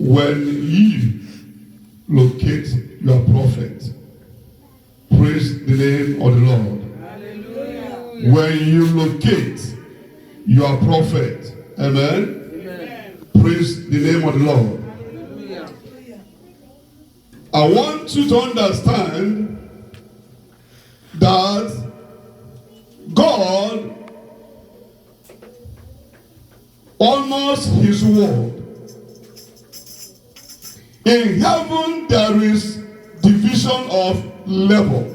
when you locate your prophet, praise the name of the Lord. Hallelujah. When you locate your prophet, amen, praise the name of the Lord. Hallelujah. I want you to understand that God honors his word. In heaven there is division of labor.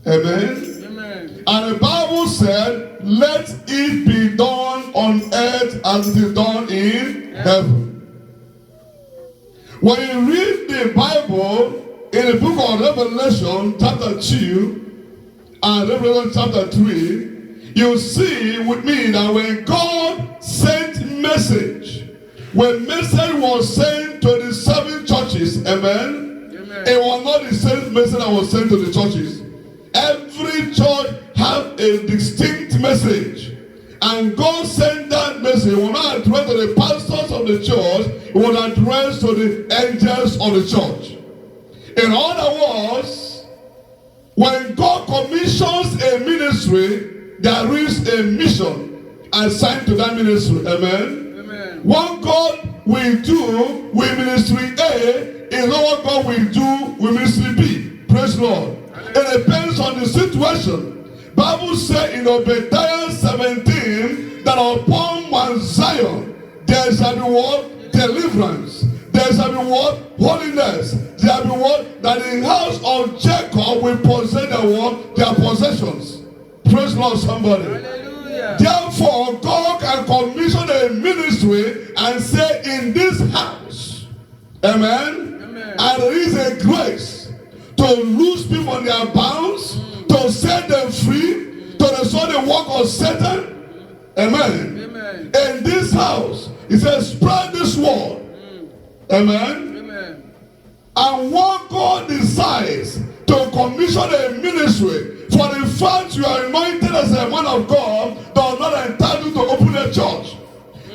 Amen. Amen. And the Bible said, let it be done on earth as it is done in heaven. When you read the Bible in the book of Revelation chapter 2 and Revelation chapter 3, you see with me that when God sent message, when message was sent to the 7 churches, amen, it was not the same message that was sent to the churches. Every church had a distinct message, and God sent that message. It was not addressed to the pastors of the church, it was addressed to the angels of the church. In other words, when God commissions a ministry, there is a mission assigned to that ministry, amen. What God will do with ministry A is not what God will do with ministry B. Praise the Lord. It depends on the situation. Bible says in Obadiah 17 that upon Mount Zion there shall be what? Deliverance. There shall be what? Holiness. There shall be what? That the house of Jacob will possess their what? Their possessions. Praise the Lord, somebody. Hallelujah. Therefore, God can commission a ministry and say, in this house, amen, and there is a grace to loose people on their bounds, to set them free, to destroy the work of Satan, amen. In this house, he says, spread this word, amen. And what God decides to commission a ministry, for the fact you are anointed as a man of God does not entitle you to open a church.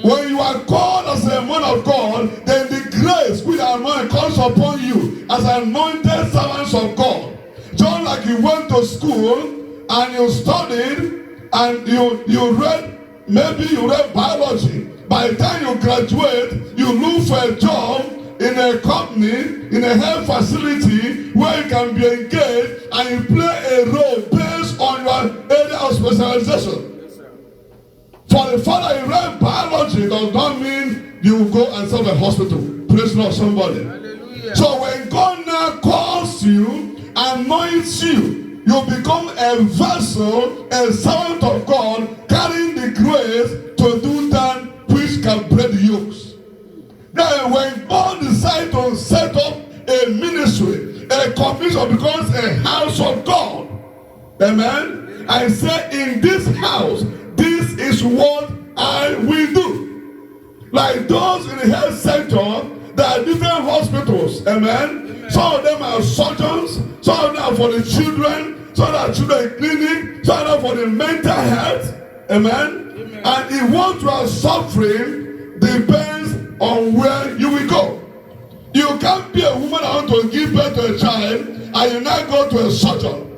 When you are called as a man of God, then the grace which anointing comes upon you as anointed servants of God. Just like you went to school and you studied and you read, maybe you read biology. By the time you graduate, you look for a job in a company, in a health facility where you can be engaged and you play a role based on your area of specialization. Yes, for the fact that you read biology does not mean you will go and serve a hospital. Praise Lord, somebody. Hallelujah. So when God now calls you, anoints you, you become a vessel, a servant of God, carrying the grace to do that which can break the yokes. Then when God decides to set up a ministry, a commission becomes a house of God. Amen. I say, in this house, this is what I will do. Like those in the health sector, there are different hospitals. Amen. Some of them are surgeons, some of them are for the children, some of them are children clinic, some of them are for the mental health. Amen. And if what you are suffering depends on where you will go. You can't be a woman that wants to give birth to a child and you now go to a surgeon.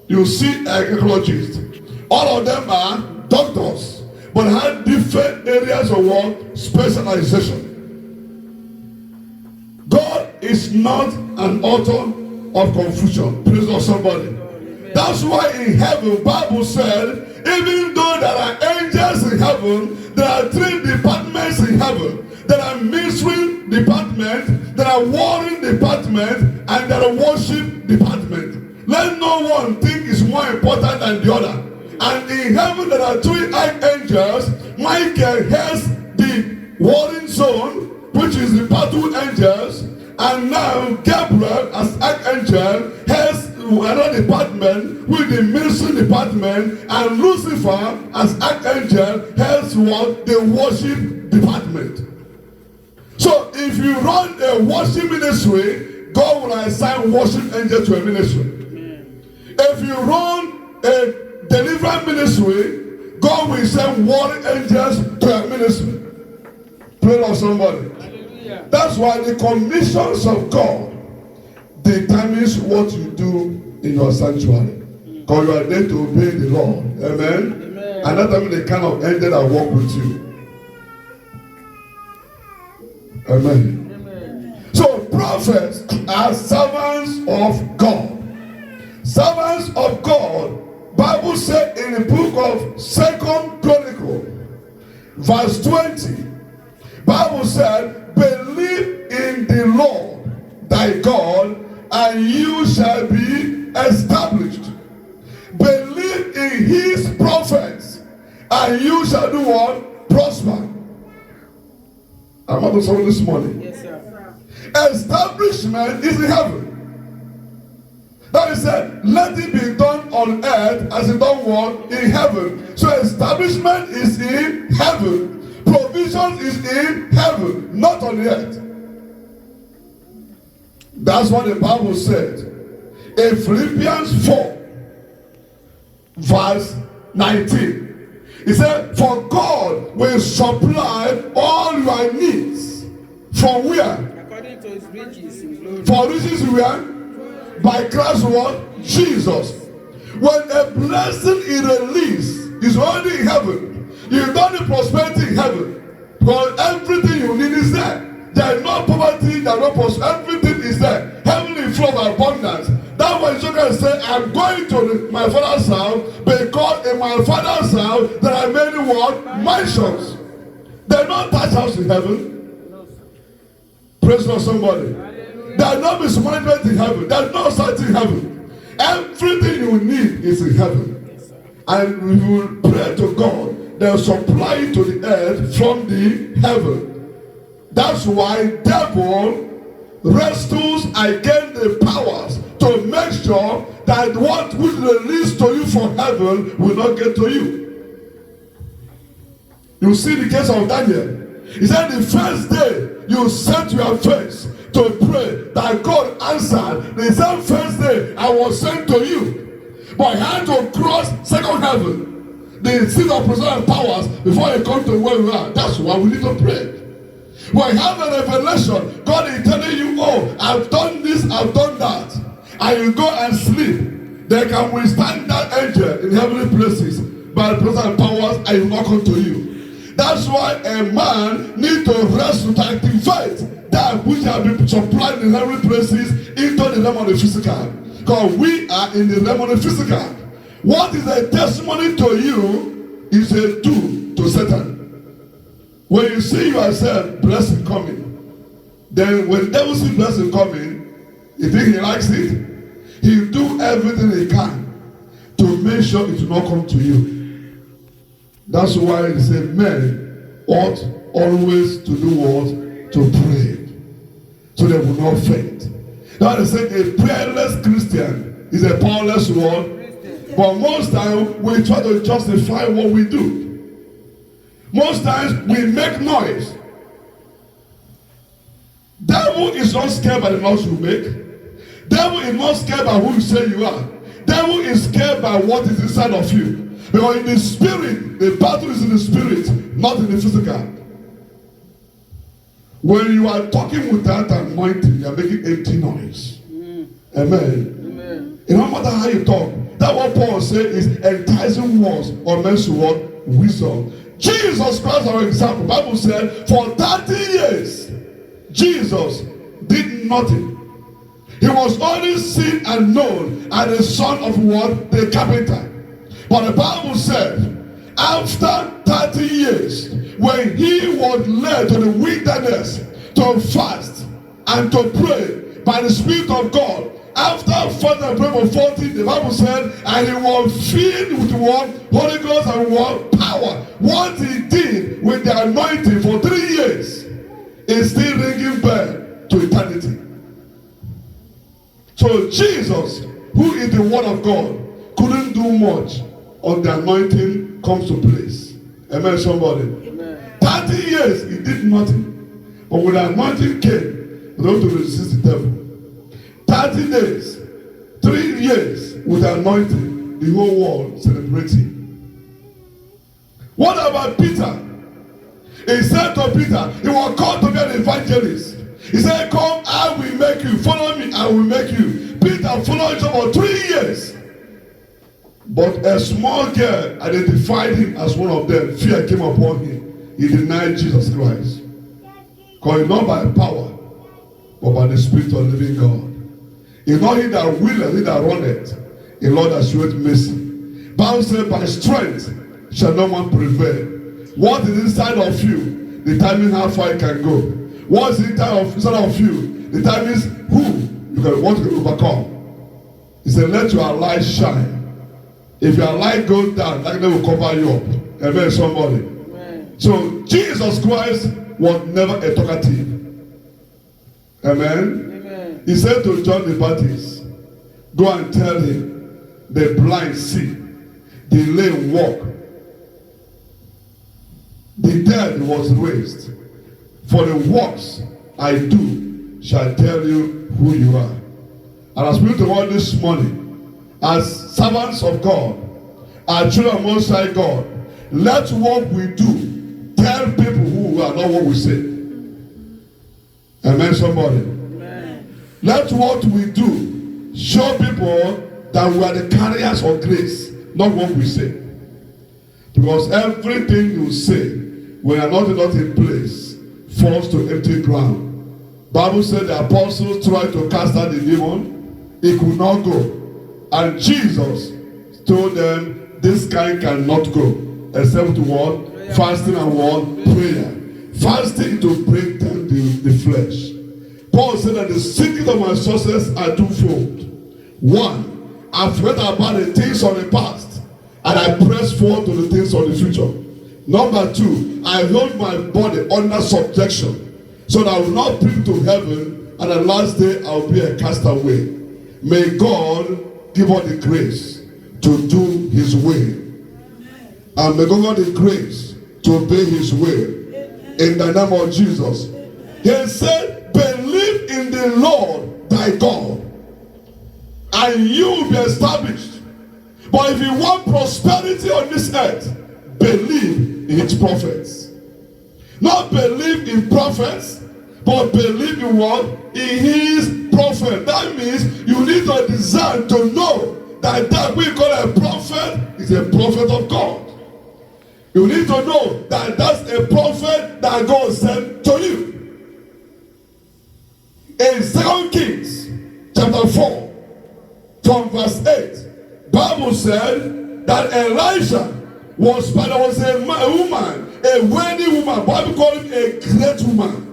You see a gynecologist. All of them are doctors, but have different areas of work, specialization. God is not an author of confusion. Praise God, somebody. That's why in heaven, Bible said, even though there are angels in heaven, there are 3 departments in heaven. There are ministry department, there are warring department, and there are worship department. Let no one think is more important than the other. And in heaven there are 3 archangels. Michael has the warring zone, which is the battle angels, and now Gabriel as archangel has another department with the ministry department, and Lucifer as archangel has what? The worship department. So if you run a worship ministry, God will assign worship angels to a ministry. If you run a deliverance ministry, God will send warring angels to a ministry. Pray for somebody. That's why the commissions of God determines what you do in your sanctuary. Because you are there to obey the Lord. Amen. And that time the kind of angel that walk with you. Amen. So prophets are servants of God. Servants of God. Bible said in the book of 2 Chronicles, verse 20. Bible said, believe in the Lord thy God, and you shall be established. Believe in his prophets, and you shall do what? Prosper. I'm about to say this morning. Yes, sir. Establishment is in heaven. That is said, let it be done on earth as it done what? In heaven. So establishment is in heaven. Provision is in heaven, not on the earth. That's what the Bible said in Philippians 4 verse 19. He said, for God will supply all your needs. From where? According to his riches in glory. For riches where? By Christ what? Jesus. When a blessing is released, it's already in heaven. You don't need prosperity in heaven. Because everything you need is there. There is no poverty, there is no prosperity. Everything is there. Heavenly flow of abundance. That's why you can say, I'm going to my father's house, because in my father's house there are many what? Mansions. There are no touch house in heaven. Praise God, somebody. There is no mismanagement in heaven. There is no sight in heaven. Everything you need is in heaven. And we will pray to God. They'll supply it to the earth from the heaven. That's why devil wrestles against the powers to make sure that what will release to you from heaven will not get to you. You see the case of Daniel. He said the first day you set your face to pray that God answered, the same first day I was sent to you. But I had to cross second heaven, the seat of presence powers, before you come to where we are. That's why we need to pray. When you have a revelation, God is telling you, oh, I've done this, I've done that. And you go and sleep. They can withstand that angel in heavenly places by the presence powers, and he will not come to you. That's why a man needs to rest to activate that which has been supplied in heavenly places into the realm of the physical. Because we are in the realm of the physical. What is a testimony to you is a tool to Satan. When you see yourself blessing coming, then when devil sees blessing coming, you think he likes it? He'll do everything he can to make sure it will not come to you. That's why they say men ought always to do what? To pray. So they will not faint. Now they say a prayerless Christian is a powerless one. But most times we try to justify what we do. Most times we make noise. Devil is not scared by the noise you make. Devil is not scared by who you say you are. Devil is scared by what is inside of you. Because in the spirit, the battle is in the spirit, not in the physical. When you are talking with that anointing, you are making empty noise. Amen. It no matter how you talk. That's what Paul said is enticing words or men's word wisdom. Jesus Christ, our example, Bible said, for 30 years, Jesus did nothing. He was only seen and known as the son of what? The carpenter. But the Bible said, after 30 years, when he was led to the wilderness to fast and to pray by the Spirit of God, after fasting and praying for 40, the Bible said, and he was filled with what? Holy Ghost and what? Power. What he did with the anointing for 3 years is still ringing bell to eternity. So Jesus, who is the Word of God, couldn't do much on the anointing comes to place. Amen, somebody? Amen. 30 years, he did nothing. But when the anointing came, he was able to resist the devil. 30 days, 3 years with the anointing, the whole world celebrating. What about Peter? He said to Peter, he was called to be an evangelist. He said, come, I will make you. Follow me, I will make you. Peter followed him for 3 years. But a small girl identified him as one of them. Fear came upon him. He denied Jesus Christ. Because not by power, but by the Spirit of the living God. It's not he that willeth, he that runneth. A Lord that showeth mercy. Bible says, by strength shall no one prevail. What is inside of you determines how far you can go. What is inside of you determines who you can want to overcome. He said, let your light shine. If your light goes down, that will cover you up. Amen, somebody. Amen. So Jesus Christ was never a talkative. Amen? Amen. He said to John the Baptist, go and tell him, the blind see, the lame walk, the dead was raised. For the works I do shall tell you who you are. And as we do the word this morning, as servants of God, as children of Most High God, let what we do tell people who we are, not what we say. Amen, somebody. Amen. Let what we do show people that we are the carriers of grace, not what we say. Because everything you say, when you are not in place, falls to empty ground. Bible said the apostles tried to cast out the demon, it could not go. And Jesus told them, this kind cannot go, except to what? Prayer. Fasting and what? Prayer. Fasting to break down the flesh. Paul said that the secret of my success are twofold. One, I forget about the things of the past, and I press forward to the things of the future. Number two, I hold my body under subjection, so that I will not bring to heaven, and the last day I will be a castaway. May God give us the grace to do his will. And may God give the grace to obey his will. In the name of Jesus. He said, believe in the Lord thy God, and you will be established. But if you want prosperity on this earth, believe in his prophets. Not believe in prophets, but believe in what? In his prophet. That means you need to desire to know that we call a prophet is a prophet of God. You need to know that that's a prophet that God sent to you. In 2 Kings chapter 4 from verse 8, Bible said that Elijah was a woman, a wealthy woman. Bible called him a great woman.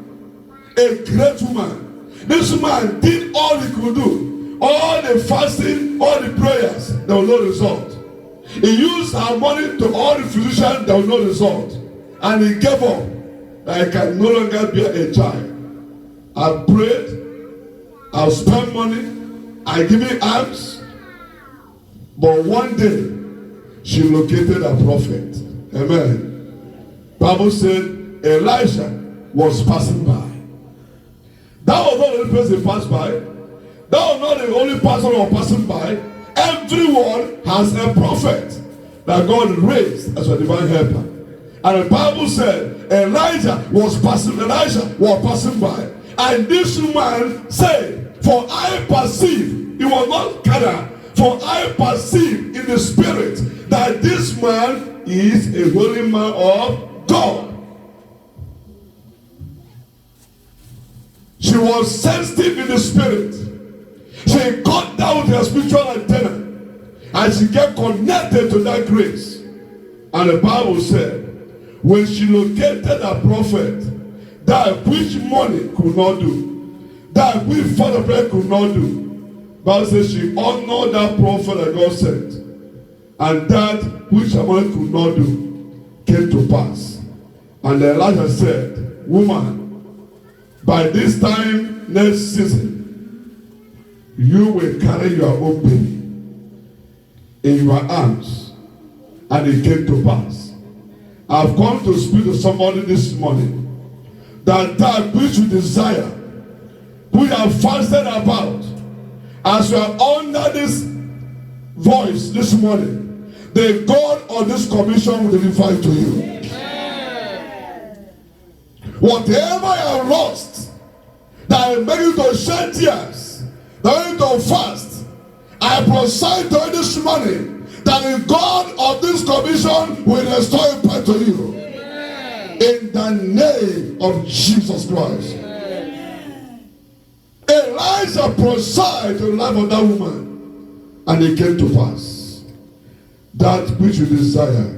A great woman. This man did all he could do. All the fasting, all the prayers, there was no result. He used her money to all the physicians, there was no result. And he gave up. I can no longer be a child. I prayed, I spent money, I give him alms. But one day, she located a prophet. Amen. Bible said Elisha was passing by. That was not the only person passed by. That was not the only person who was passing by. Everyone has a prophet that God raised as a divine helper. And the Bible said Elisha was passing by. And this man said, for I perceive, he was not carnal, for I perceive in the spirit that this man is a holy man of God. She was sensitive in the spirit. She cut down with her spiritual antenna, and she get connected to that grace. And the Bible said, when she located a prophet, that which money could not do, that which father prayer could not do, Bible says she honored that prophet that God sent, and that which a man could not do came to pass. And Elijah said, woman, by this time next season, you will carry your own baby in your arms. And it came to pass. I've come to speak to somebody this morning that which you desire, we have fasted about, as you are under this voice this morning, the God of this commission will deliver it to you. Whatever I have lost, that I make you to shed tears, that you to fast, I prophesy to you this morning that the God of this commission will restore it back to you. Amen. In the name of Jesus Christ. Amen. Elijah prophesied to the life of that woman, and it came to pass. That which you desire,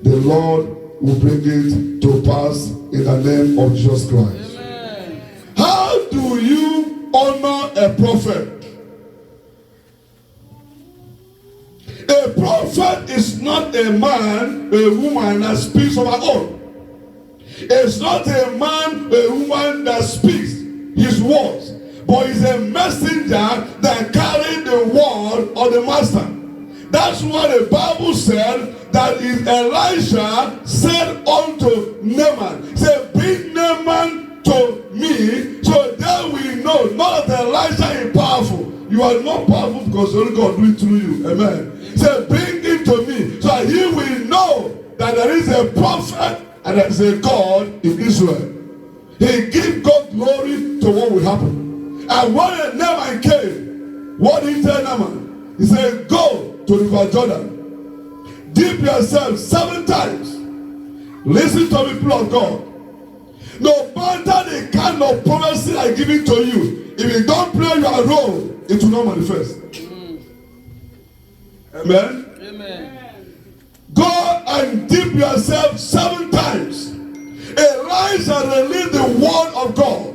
the Lord will bring it to pass in the name of Jesus Christ. Amen. How do you honor a prophet? A prophet is not a man, a woman that speaks of her own. It's not a man, a woman that speaks his words, but it's a messenger that carries the word of the master. That's why the Bible said that Elisha said unto Naaman, say, bring Naaman to me, so that we know not that Elisha is powerful. You are not powerful because only God do it through you. Amen. Say, bring him to me, so that he will know that there is a prophet and there is a God in Israel. He gives God glory to what will happen. And when Naaman came, what did he tell Naaman? He said, go to River Jordan, dip yourself 7 times. Listen to me, people of God. No matter the kind of prophecy I give it to you, if you don't play your role, it will not manifest. Amen. Amen. Go and dip yourself 7 times. Elijah released the word of God.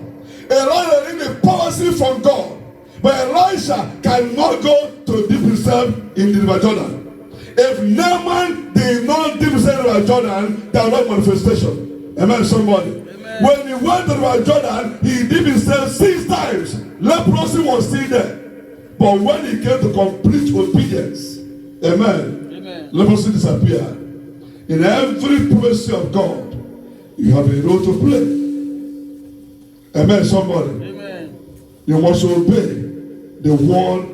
Elijah released the policy from God. But Elisha cannot go to dip himself in the River Jordan. If Naaman did not dip himself in the River Jordan, there was no manifestation. Amen, somebody. Amen. When he went to the River Jordan, he dipped himself 6 times. Leprosy was still there. But when he came to complete obedience, amen, amen, leprosy disappeared. In every prophecy of God, you have a role to play. Amen, somebody. Amen. You must obey the word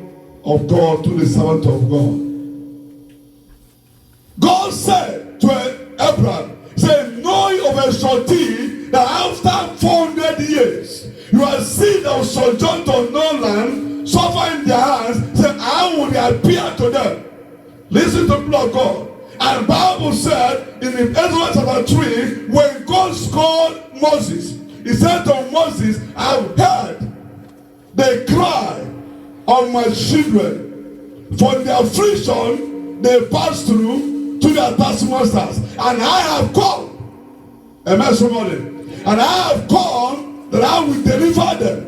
of God to the servant of God. God said to Abraham, say, know of a surety that after 400 years, you are seen that sojourn to no land, suffer in their hands, say, I will appear to them. Listen to people of God. And the Bible said in Exodus chapter 3, when God called Moses, he said to Moses, I've heard the cry of my children. For their affliction they pass through to their taskmasters. And I have come. Amen, somebody. And I have come that I will deliver them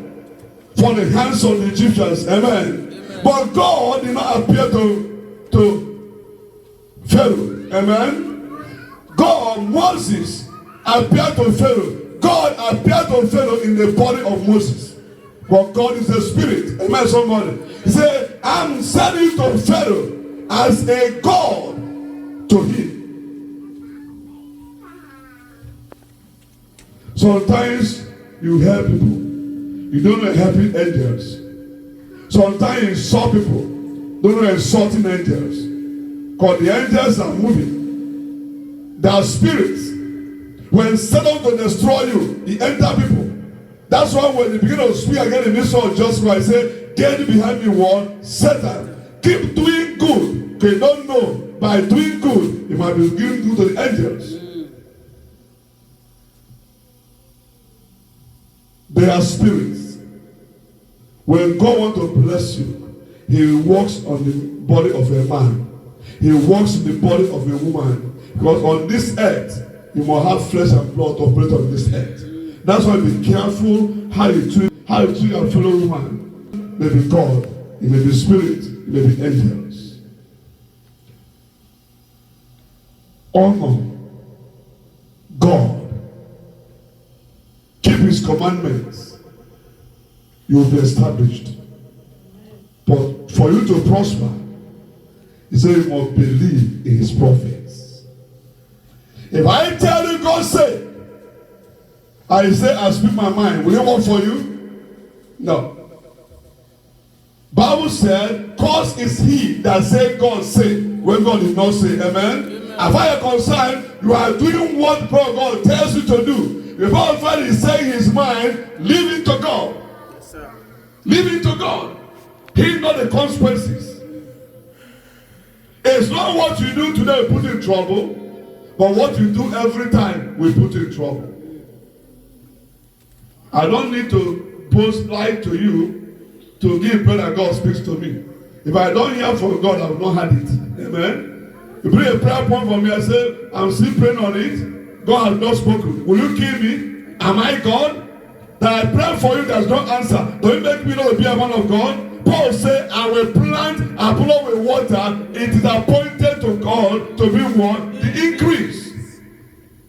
from the hands of the Egyptians. Amen. Amen. But God did not appear to Pharaoh. Amen. God, Moses appeared to Pharaoh. God appeared to Pharaoh in the body of Moses. But God is a spirit. Amen, somebody. He said, I'm sending to Pharaoh as a God to him. Sometimes you help people. You don't know helping angels. Sometimes you insult people. Don't know insulting angels. Because the angels are moving. They are spirits. When set out to destroy you, he enter people. That's why when they begin to speak again in this of just Christ, say, get behind me, one, Satan. Keep doing good. Okay, don't know. By doing good, you might be giving good to the angels. They are spirits. When God wants to bless you, he works on the body of a man. He works in the body of a woman. Because on this earth, you must have flesh and blood to operate on this earth. That's why be careful how you treat your fellow woman. It may be God, it may be spirit, it may be angels. Honor God. Keep his commandments. You will be established. But for you to prosper, he said you must believe in his prophets. If I tell you God say, I say I speak my mind, will it work for you? No. Bible said, cause is he that say God say, when God did not say. Amen? Amen. As far as you're concerned, you are doing what God tells you to do. if our friend is saying his mind, leave it to God. Yes, sir. Leave it to God. He knows the consequences. It's not what you do today will put you in trouble, but what you do every time will put you in trouble. I don't need to post light to you to give prayer that God speaks to me. If I don't hear from God, I will not have it. Amen. You bring a prayer point for me, I say, I'm still praying on it. God has not spoken. Will you kill me? Am I God? That I pray for you does not answer. Don't you make me not to be a man of God? Paul said, I will plant, I blow with water. It is appointed to God to be what? The increase.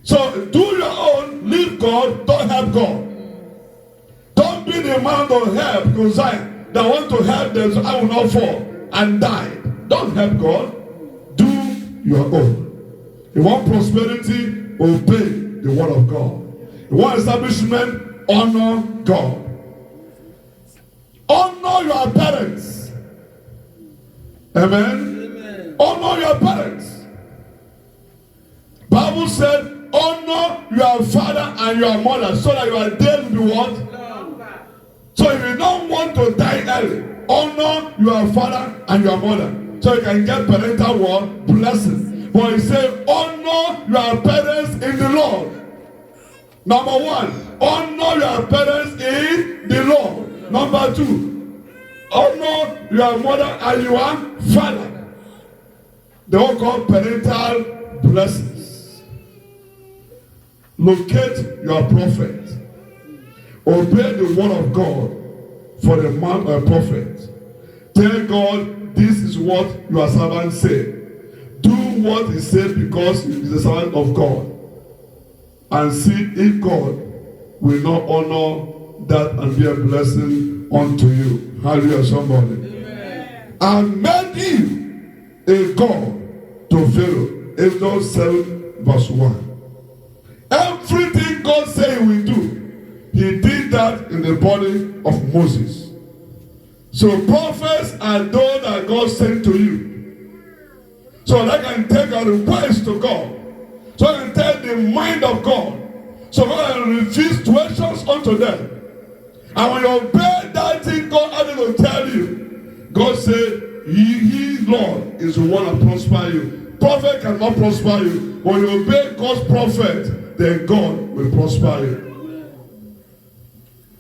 So do your own, leave God, don't help God. Don't be the man to help because that want to help them so I will not fall and die. Don't help God. Do your own. You want prosperity, obey the word of God. You want establishment, honor God. Honor your parents. Amen. Honor your parents. Bible said, honor your father and your mother so that your days will be what? So if you don't want to die early, honor your father and your mother so you can get parental word blessing. But he said, honor your parents in the Lord. Number one, honor your parents in the Lord. Number two, honor your mother and your father. They all call parental blessings. Locate your prophet. Obey the word of God for the man or prophet. Tell God, this is what your servant said. Do what he said because he is a servant of God. And see if God will not honor that and be a blessing unto you. Hallelujah, somebody. Amen. And made him a God to Pharaoh. Exodus 7 verse 1. Everything God said he will do, he did that in the body of Moses. So prophets are those that God sent to you. So they can take a request to God. So they can tell the mind of God. So God can reveal situations unto them. And when you obey that thing God added to tell you, God said, He Lord is the one that prosper you. Prophet cannot prosper you. When you obey God's prophet, then God will prosper you.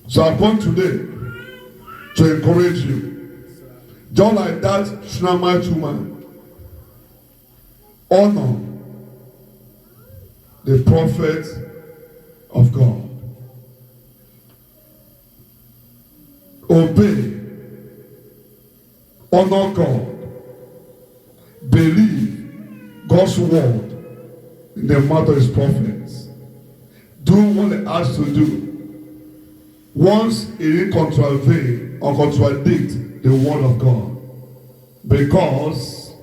So I come today to encourage you. Just like that Shunammite woman, honor the prophet of God. Obey. Honor God. Believe God's word in the mouth of his prophets. Do what they ask to do. Once it didn't contravene or contradict the word of God. Because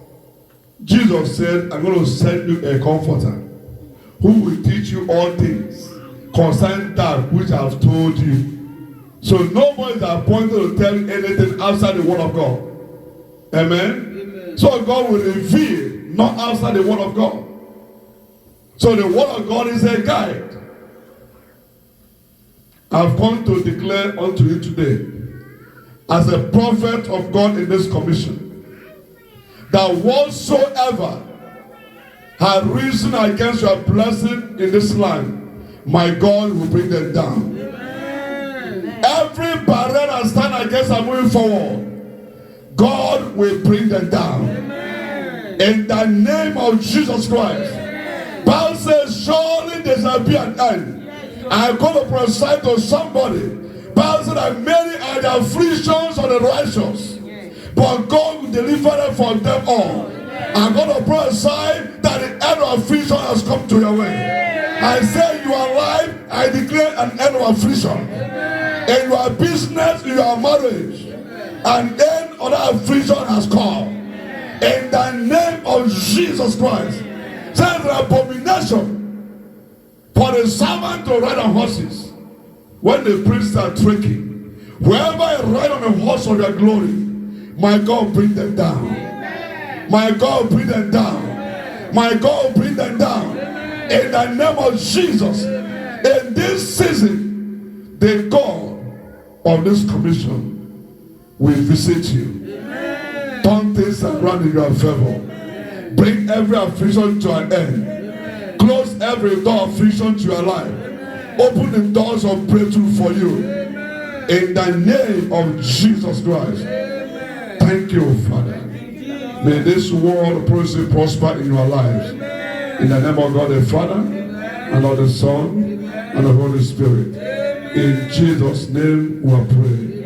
Jesus said, I'm going to send you a comforter who will teach you all things concerning that which I have told you. So nobody is appointed to tell you anything outside the word of God. Amen? So God will reveal, not outside the word of God. So the word of God is a guide. I've come to declare unto you today, as a prophet of God in this commission, that whatsoever had risen against your blessing in this land, my God will bring them down. Amen. Every barrier that stands against them moving forward, God will bring them down. Amen. In the name of Jesus Christ. Amen. Bible says, surely there shall be an end. I'm going to prophesy to somebody. Bible said that many are the afflictions of the righteous, but God will deliver them from them all. I'm going to prophesy that the end of affliction has come to your way. I say you are alive. I declare an end of affliction in your business, in your marriage, and then other affliction has come. In the name of Jesus Christ, says an abomination for the servant to ride on horses when the priests are trekking. Wherever I ride on a horse of your glory, my God bring them down. Amen. My God bring them down. Amen. My God bring them down. Amen. In the name of Jesus. Amen. In this season, the God of this commission will visit you. Turn things around in your favor. Bring every affliction to an end. Close every door of affliction to your life. Open the doors of breakthrough for you. In the name of Jesus Christ. Thank you, Father. May this word of prophecy prosper in your lives. In the name of God the Father, and of the Son, and of the Holy Spirit. In Jesus' name we are praying.